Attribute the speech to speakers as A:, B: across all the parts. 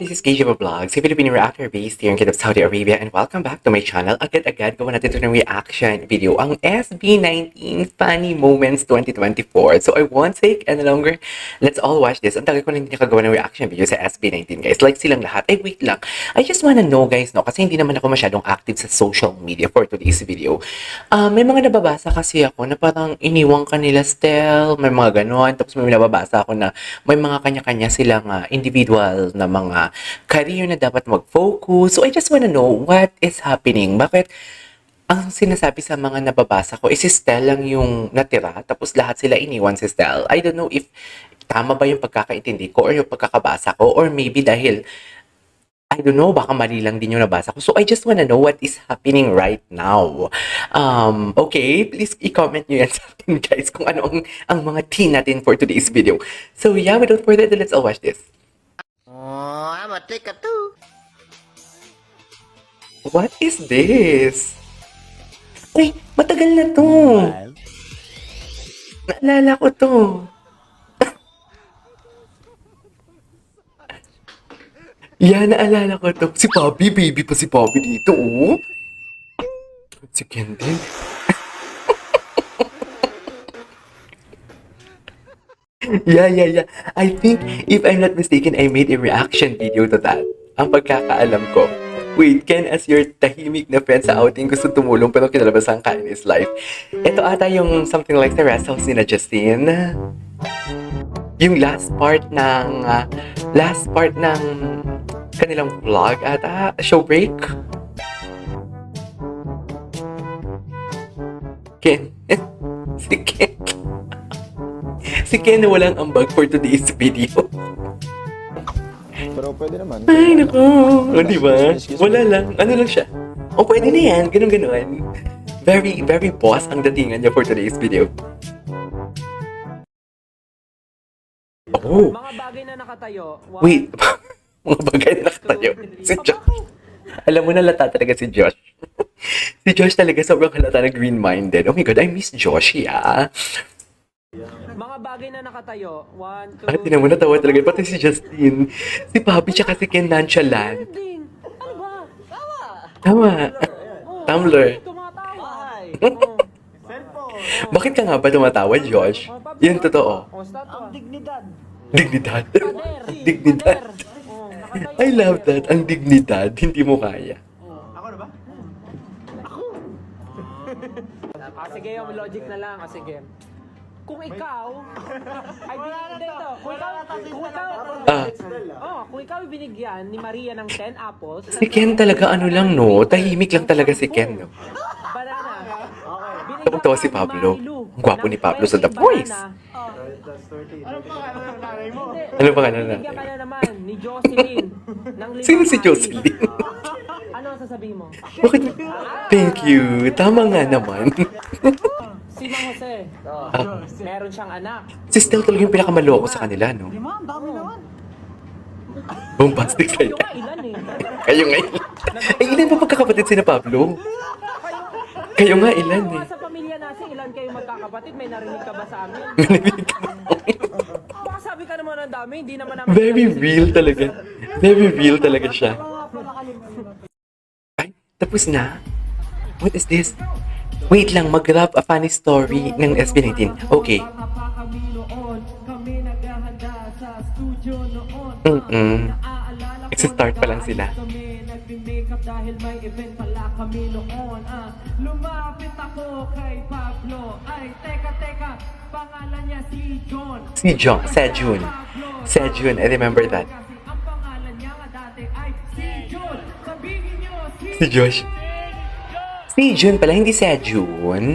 A: this is KJ Vlogs, a Filipino reactor based here in Kingdom of Saudi Arabia, and welcome back to my channel. Agad-agad gawa natin ito ng reaction video, ang SB19 Funny Moments 2024. So I won't take any longer. Let's all watch this. Ang tagal ko na hindi nakagawa ng reaction video sa SB19, guys. Like silang lahat. Ay, wait lang. I just wanna know, guys, no? Kasi hindi naman ako masyadong active sa social media for today's video. May mga nababasa kasi ako na parang iniwang kanila Stel, may mga ganon. Tapos may nababasa ako na may mga kanya-kanya silang individual na mga career na dapat mag-focus. So I just wanna know what is happening. Bakit ang sinasabi sa mga nababasa ko is si Stel lang yung natira, tapos lahat sila iniwan si Stel. I don't know if tama ba yung pagkakaintindi ko or yung pagkakabasa ko, or maybe dahil I don't know, baka mali lang din yung nabasa ko. So I just wanna know what is happening right now. Okay, please i-comment nyo yan sa akin, guys, kung ano ang mga tea natin for today's video. So yeah, without further ado, let's all watch this.
B: Oh, I'm a ticker too.
A: What is this? Uy, matagal na to. Naalala ko to. Yeah, naalala ko to. Si Bobby, baby pa si Bobby dito, oh. Si Ken din. Yeah. I think, if I'm not mistaken, I made a reaction video to that. Ang pagkakaalam ko. Wait, Ken, as your tahimik na friend sa outing, gusto tumulong pero kinalabasan ka in his life. Ito ata yung something like the rest house ni na Justine. Yung last part ng kanilang vlog ata, show break. Ken. Si Ken. Si Ken na walang ambag for today's video.
C: Pero pwede naman.
A: Ay, naku. O, diba? Wala lang. Ano lang siya? O, pwede na yan. Ganun. Very, very boss ang datingan niya for today's video. Oh.
D: Mga bagay na nakatayo.
A: Wait. Mga bagay na nakatayo. Si Josh. Alam mo na lata talaga si Josh. Si Josh talaga sobrang halata na green-minded. Oh my God, I miss Josh, yeah.
D: Mga bagay na nakatayo. 1, 2,
A: At tinan mo, natawa talaga. Pati si Justine. Si Papi tsaka si Ken nonchalant.
D: Ano ba?
A: Tama. Tumblr.
D: Tumatawa.
A: Bakit ka nga ba tumatawa, Josh? Yun totoo.
D: Ang dignidad.
A: Dignidad. Dignidad. I love that. Ang dignidad. Hindi mo kaya.
D: Ako na ba? Ako. Sige, yung logic na lang. Sige. Kung ikaw ay binigyan kung ikaw ay binigyan ni Maria ng 10 apples.
A: Si Ken talaga ano lang, no? Tahimik lang talaga si Ken, no?
D: Banana.
A: Tumatawa si Pablo. Ang gwapo ni Pablo sa The Voice. Ano pa ka na
D: Binigyan ka na naman ni Jocelyn ng 5
A: Sino si Jocelyn?
D: Ano ang sasabihin mo?
A: Bakit? Thank you. Tama nga naman.
D: Si Mang Jose. Meron siyang anak.
A: Si Stel talaga yung pinakamaloko sa kanila, no?
D: Ang dami naman.
A: Bombastic
D: Kayo
A: sa'yo.
D: nga ilan eh.
A: Kayo nga ilan. Ay, ilan ba magkakapatid sina Pablo? Kayo nga ilan eh.
D: Sa pamilya natin, ilan kayo magkakapatid? May narinig ka ba sa amin?
A: Manamig ka ba?
D: Baka sabi ka naman ng dami, hindi naman namin.
A: Very real talaga. Very real talaga siya. Ay, tapos na? What is this? Wait lang, mag-grab a funny story ng SB19. Okay. Nagsa-start pa lang sila.
E: Dahil may event pala kami noon lumapit ako kay Pablo. Ay, teka, pangalan niya si John.
A: Sejun, I remember that.
E: Ang pangalan niya nga dati ay si John. Sabihin niyo
A: Si Josh. Si Jun pala, hindi Sejun.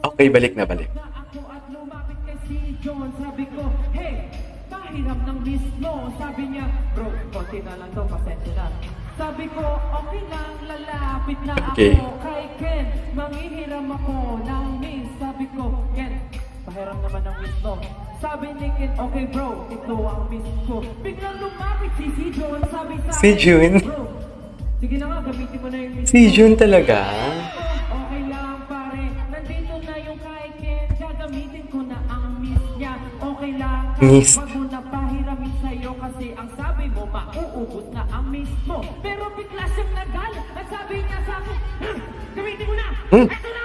A: Okay, balik na.
E: ako at lumapit kay si John. Sabi ko, hey, pahiram ng miss mo. Sabi niya, bro, konti na lang to, pasensya na. Sabi ko, okay lang, lalapit na
A: Okay.
E: ako kay Ken. Manghihiram ako ng miss. Sabi ko, Ken, pahiram naman ng miss mo. Sabi ni Ken, okay bro, ito ang miss ko. Biglang lumapit si John. Sabi sa
A: Si Jun.
E: bro, sige na nga, gamitin mo na yung miss
A: Si Jun talaga.
E: Okay lang pare, nandito na yung kay Ken. Gagamitin ko na ang miss niya. Okay lang,
A: Miss.
E: bago na mismo. Pero bigla siyang nagalit at sabi niya sa akin, gamitin mo na!
A: Hmm?
E: Ito na!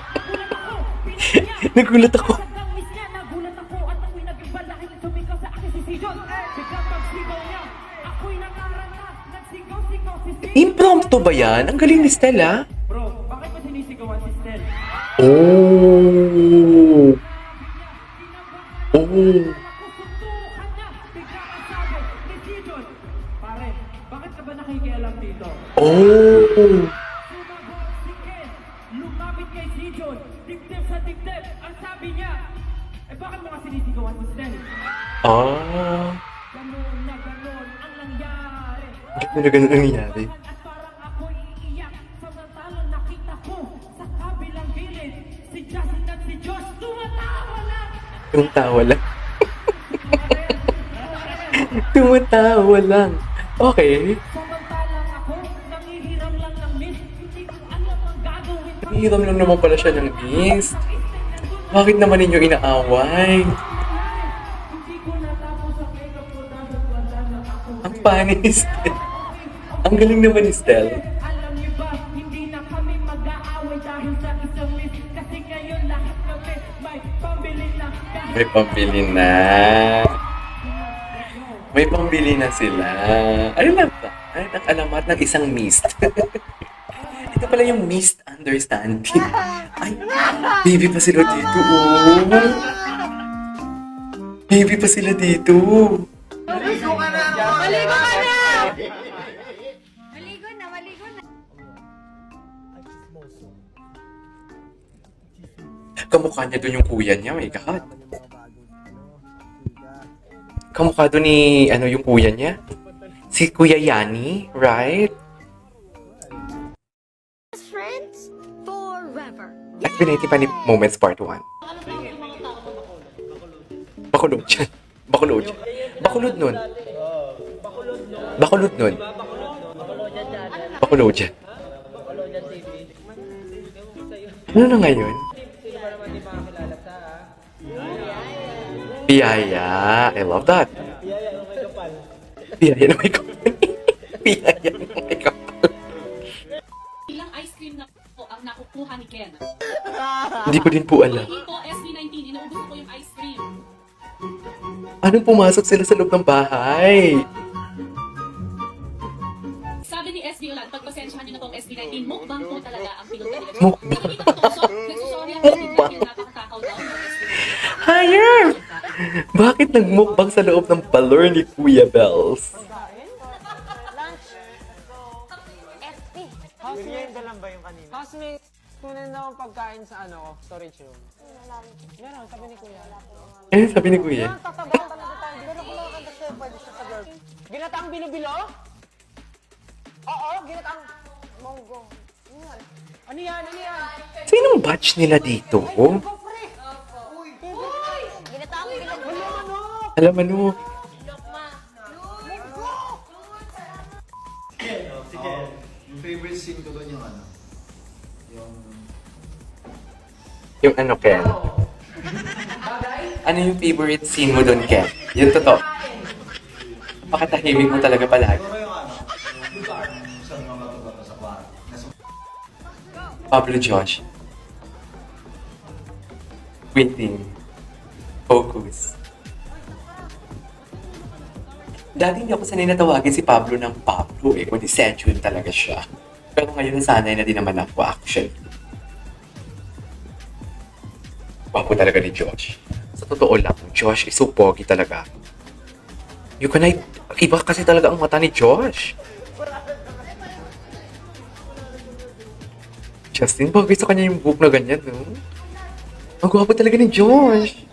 E: Nagulat ako, pinag niya.
A: Nagulat ako.
E: Hanggang miss niya, nagulat ako at ako'y naging balahin. Sumigaw sa akin si John. Biglang pagsigaw niya, ako'y nakaranta. Nagsigaw-sigaw si John.
A: Impromptu ba yan? Ang galing ni Stella.
E: Bro, bakit ba sinisigawan si Stel?
A: Oh. Oh.
E: Nakusuntukan niya. Bigla ang sabi ni si John, pare, bakit ka ba nakikialam dito?
A: Oh.
E: Sumagot si Ken, lumapit kay si John, dibdib sa dibdib. Ang sabi niya, bakit mo nga sinisigawan si Stel?
A: Ah.
E: Ganon na ganon ang nangyari.
A: Bakit na ganun ang nangyari?
E: At parang ako'y iiyak. Samantalang nakita ko sa kabilang gilid si Justin at si Josh tumatawa na.
A: Tumatawa lang. Tumatawa lang. Okay.
E: Samantalang ako, nangihiram lang ng miss. Hindi ko alam ang gagawin ko.
A: Hiram lang naman pala siya ng miss. Bakit naman ninyo inaaway?
E: Hindi ko natapos ang makeup ko dahil wala na ako.
A: Ang panis. Ang galing naman ni Stel.
E: Alam niyo ba, hindi na kami mag-aaway dahil sa isang miss. Kasi ngayon lahat kami may pambili na.
A: May pambili na. May pambili na sila. Ano lang ba? Ano ang alamat ng isang mist? Ito pala yung misunderstanding. Ay, baby pa sila dito. Oh. Baby pa sila dito.
F: Maligo ka na! Maligo na, maligo na.
A: Kamukha niya doon yung kuya niya. My God. Kamukha doon ni, yung kuya niya? Si Kuya Yani, right?
F: Friends forever.
A: At Binati Funny Moments Part 1. Bakulod siya. Bakulod siya. Bakulod nun. Bakulod nun. Bakulod siya. Ano na ngayon? Piyaya. I love that. Piyaya na may kapal. Piyaya na may kapal.
G: Ilang ice cream na po ang nakukuha ni Ken.
A: Hindi ko din po alam.
G: Ito, SB19, inuubos ko yung ice cream.
A: Anong pumasok sila sa loob ng bahay?
G: Sabi ni SB Ulan, pagpasensyahan niyo na tong SB19, mukbang po talaga ang pinunta nila.
A: Mukbang.
G: Nakikita ko to, so nagsusorry ang SB19 dahil napakatakaw daw ng SB19.
A: Higher! Bakit nagmukbang sa loob ng parlor ni Kuya Bells?
D: Housemate, kunin na akong pagkain sa storage room. Meron, sabi ni Kuya.
A: Eh, sabi ni Kuya.
D: Tatabaw talaga tayo. Di ba na kumakanta siya? Pwede siya sa girl. Ginataang bilo-bilo? Oo, ginataang monggo. Ano yan? Ano yan?
A: Sinong batch nila dito?
F: Ginataang pinag-
A: Alam ano?
C: Sige, yung favorite scene ko doon yung
A: Yung Ken? Ano yung favorite scene mo doon, Ken? Yung totoo. Pakatahimik mo talaga palagi. Pablo Josh. Quitting. Focus. Dati hindi ako sanay na tawagin si Pablo ng Pablo eh, kundi Sejun talaga siya. Pero ngayon nasanay na din naman ako actually. Wapo talaga ni Josh. Sa totoo lang, Josh is so pogi talaga. Iba kasi talaga ang mata ni Josh. Justin, bagay sa kanya yung buhok na ganyan, no? Ang gwapo talaga ni Josh.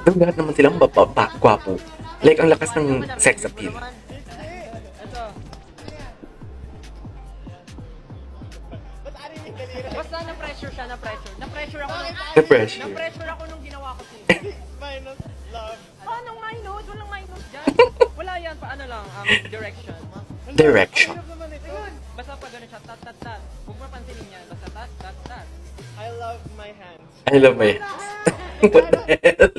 A: Pero lahat naman silang gwapo. Like, ang lakas ng sex appeal.
D: Basta na-pressure siya, na-pressure. Na-pressure ako nung...
A: Na-pressure.
D: Na-pressure ako nung ginawa ko siya. Minus love. Anong minus? Walang minus dyan. Wala yan, paano lang, direction.
A: Direction.
D: Ayun.
E: Basta pag gano'n siya, tat, tat, tat. Huwag mo pansinin yan. Basta tat, tat, tat.
C: I love my hands.
A: I love my What the hell?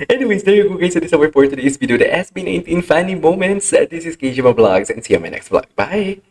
A: Anyways, there you go guys. So this is our for today's video, the SB19 funny moments. This is Keijima Vlogs and see you on my next vlog. Bye!